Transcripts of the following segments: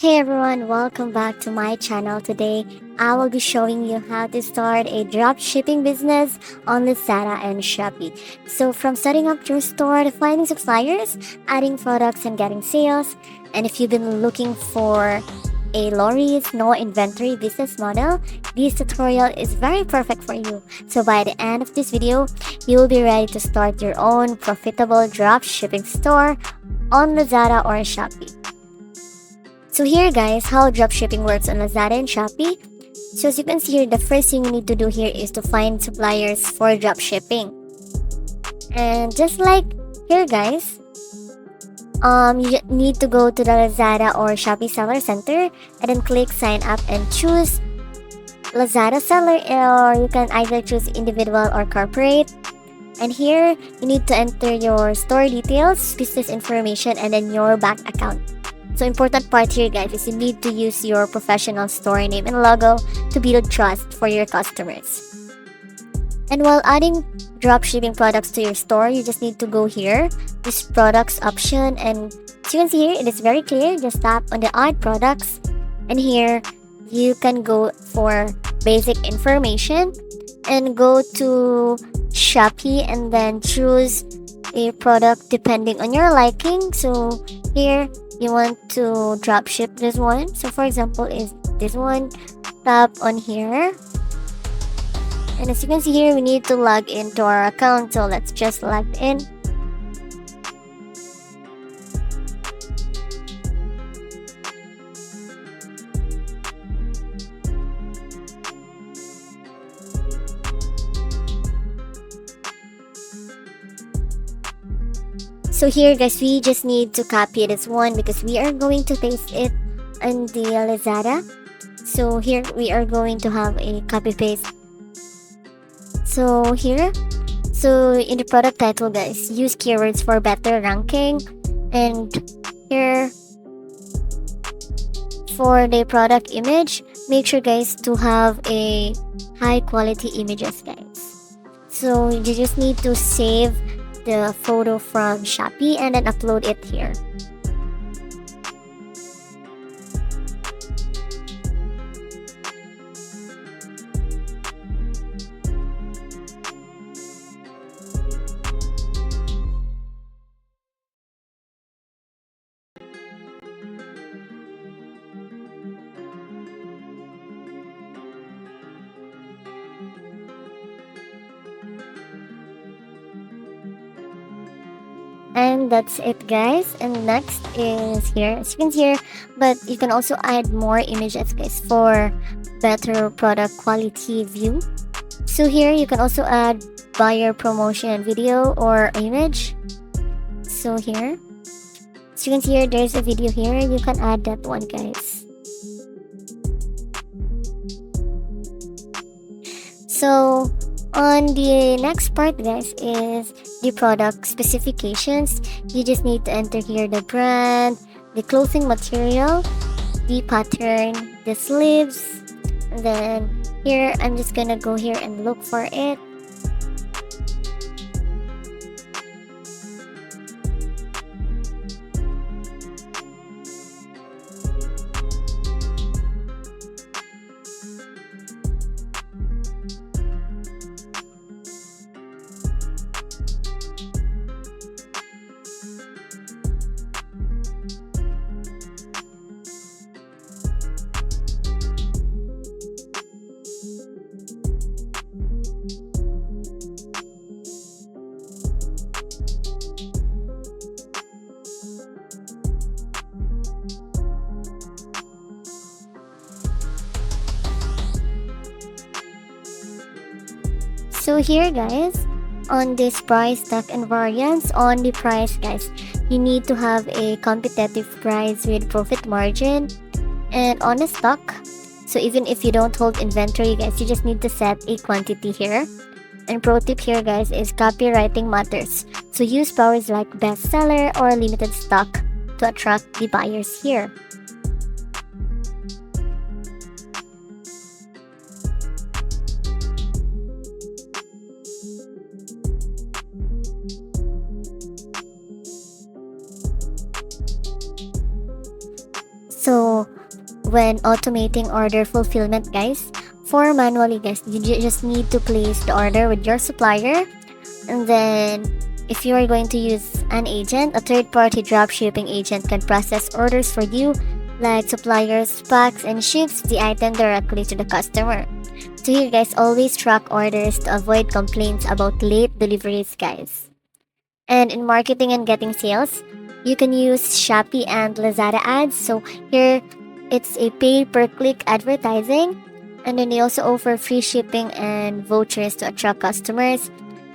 Hey everyone, welcome back to my channel. Today, I will be showing you how to start a drop shipping business on Lazada and Shopee. So, from setting up your store to finding suppliers, adding products, and getting sales. And if you've been looking for a low risk, no inventory business model, this tutorial is very perfect for you. So, by the end of this video, you will be ready to start your own profitable drop shipping store on Lazada or Shopee. So here guys, how dropshipping works on Lazada and Shopee. So as you can see here, the first thing you need to do here is to find suppliers for dropshipping. And just like here guys, you need to go to the Lazada or Shopee Seller Center and then click sign up and choose Lazada Seller, or you can either choose individual or corporate. And here you need to enter your store details, business information, and then your bank account. So important part here guys is you need to use your professional store name and logo to build trust for your customers. And while adding dropshipping products to your store, you just need to go here, this products option, and as you can see here, it is very clear. Just tap on the add products, and here you can go for basic information and go to Shopee and then choose a product depending on your liking. So here you want to drop ship this one, so for example is this one. Tap on here, and as you can see here, we need to log into our account, so let's just log in. So here guys, we just need to copy this one because we are going to paste it in the Lazada. So here we are going to have a copy paste. So here, so in the product title guys, use keywords for better ranking. And here for the product image, make sure guys to have a high quality images guys. So you just need to save the photo from Shopee and then upload it here. And that's it guys, and next is here, as you can see here, but you can also add more images guys for better product quality view. So here you can also add buyer promotion video or image. So here, as you can see here, there's a video here, you can add that one guys. So on the next part guys is the product specifications. You just need to enter here the brand, the clothing material, the pattern, the sleeves, and then here I'm just gonna go here and look for it. So here guys, on this price tag and variance, on the price guys, you need to have a competitive price with profit margin. And on the stock, so even if you don't hold inventory guys, you just need to set a quantity here. And pro tip here guys is copywriting matters, so use powers like bestseller or limited stock to attract the buyers here. So So when automating order fulfillment, guys, for manually, guys, you just need to place the order with your supplier. And then if you are going to use an agent, a third-party dropshipping agent can process orders for you, like suppliers, packs, and ships the item directly to the customer. So here, guys, always track orders to avoid complaints about late deliveries, guys. And in marketing and getting sales, you can use Shopee and Lazada ads. So here, it's a pay per click advertising. And then they also offer free shipping and vouchers to attract customers.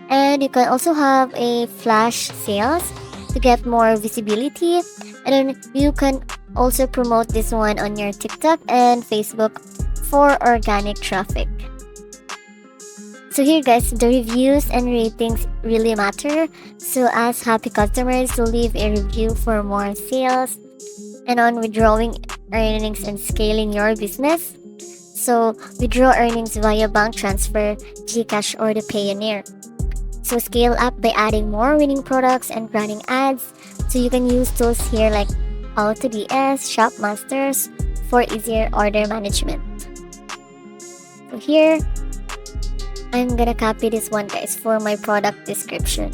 And you can also have a flash sales to get more visibility. And then you can also promote this one on your TikTok and Facebook for organic traffic. So here, guys, the reviews and ratings really matter. So ask happy customers to leave a review for more sales. And on withdrawing earnings and scaling your business. So withdraw earnings via bank transfer, GCash, or the Payoneer. So scale up by adding more winning products and running ads. So you can use tools here like AutoDS, Shopmasters for easier order management. So here, I'm gonna copy this one, guys, for my product description.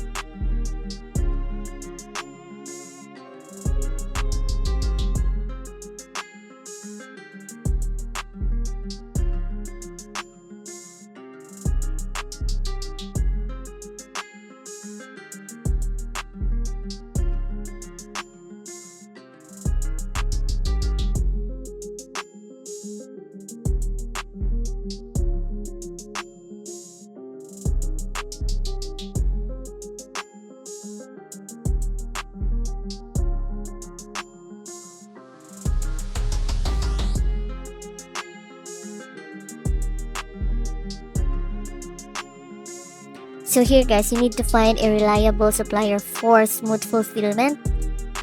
So here, guys, you need to find a reliable supplier for smooth fulfillment.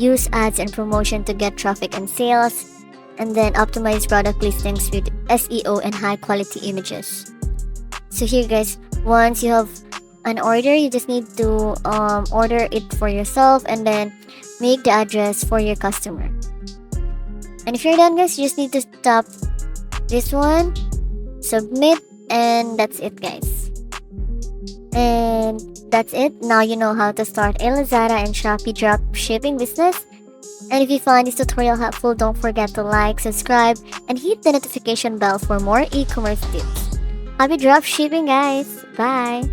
Use ads and promotion to get traffic and sales. And then optimize product listings with SEO and high quality images. So here, guys, once you have an order, you just need to order it for yourself and then make the address for your customer. And if you're done, guys, you just need to stop this one, submit, and that's it, guys. And that's it. Now you know how to start a Lazada and Shopee drop shipping business. And if you find this tutorial helpful, don't forget to like, subscribe, and hit the notification bell for more e-commerce tips. Happy drop shipping, guys. Bye.